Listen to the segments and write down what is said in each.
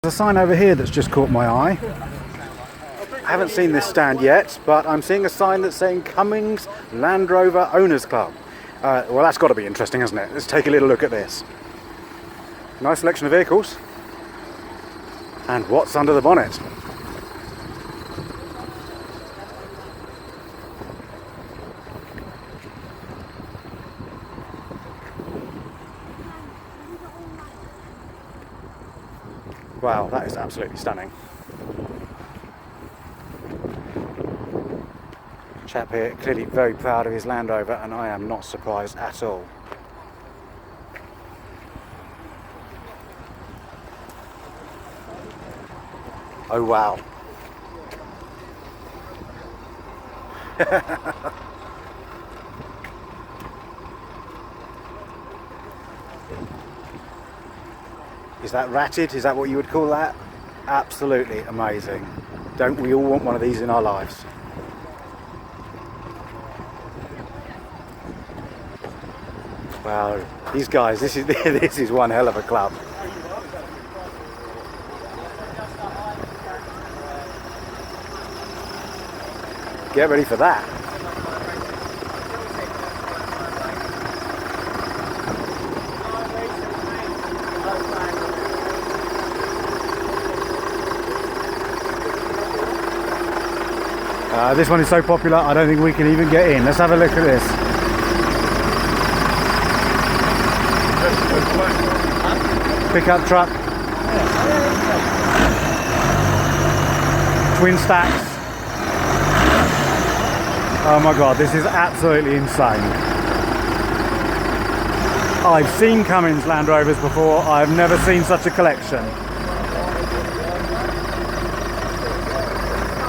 a sign over here that's just caught my eye. I haven't seen this stand yet, but I'm seeing a sign that's saying Cummings Land Rover Owners Club. Well, that's got to be interesting, hasn't it? Let's take a little look at this. Nice selection of vehicles. And what's under the bonnet? Wow, that is absolutely stunning. Chap here clearly very proud of his Land Rover, and I am not surprised at all. Oh wow. Is that ratted? Is that what you would call that? Absolutely amazing. Don't we all want one of these in our lives? Wow, these guys, this is one hell of a club. Get ready for that. This one is so popular, I don't think we can even get in. Let's have a look at this. Pickup truck. Twin stacks. Oh my god, this is absolutely insane. I've seen Cummings Land Rovers before, I've never seen such a collection.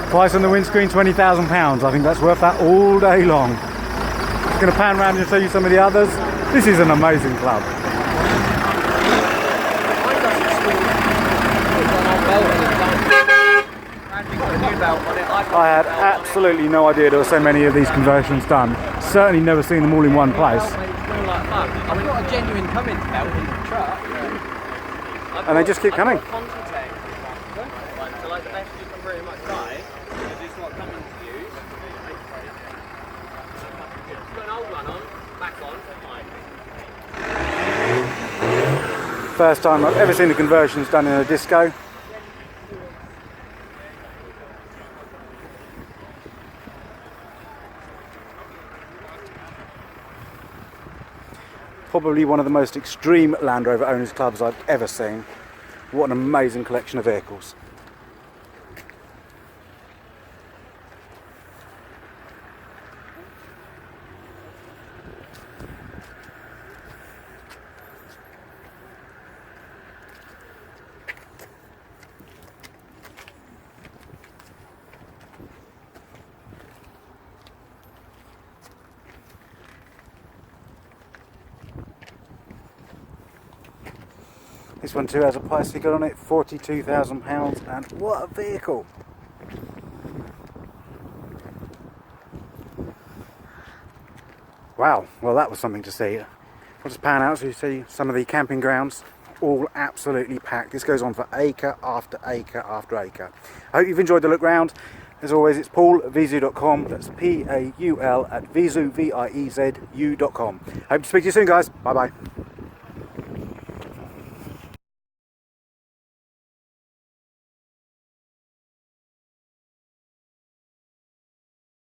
Price on the windscreen, £20,000. I think that's worth that all day long. I'm going to pan around and show you some of the others. This is an amazing club. I had absolutely no idea there were so many of these conversions done. Certainly never seen them all in one place. I've got a genuine Cummings belt in the truck. And they just keep coming. So like the best you can pretty much buy, this is what Cummings use. Put an old one on, back on, fine. First time I've ever seen the conversions done in a disco. Probably one of the most extreme Land Rover owners clubs I've ever seen. What an amazing collection of vehicles. This one too has a price figure on it, £42,000, and what a vehicle! Wow, well that was something to see. I'll just pan out so you see some of the camping grounds, all absolutely packed. This goes on for acre after acre after acre. I hope you've enjoyed the look round. As always, it's Paul at vizu.com, that's Paul at vizu, V-I-E-Z-U.com. Hope to speak to you soon, guys. Bye bye.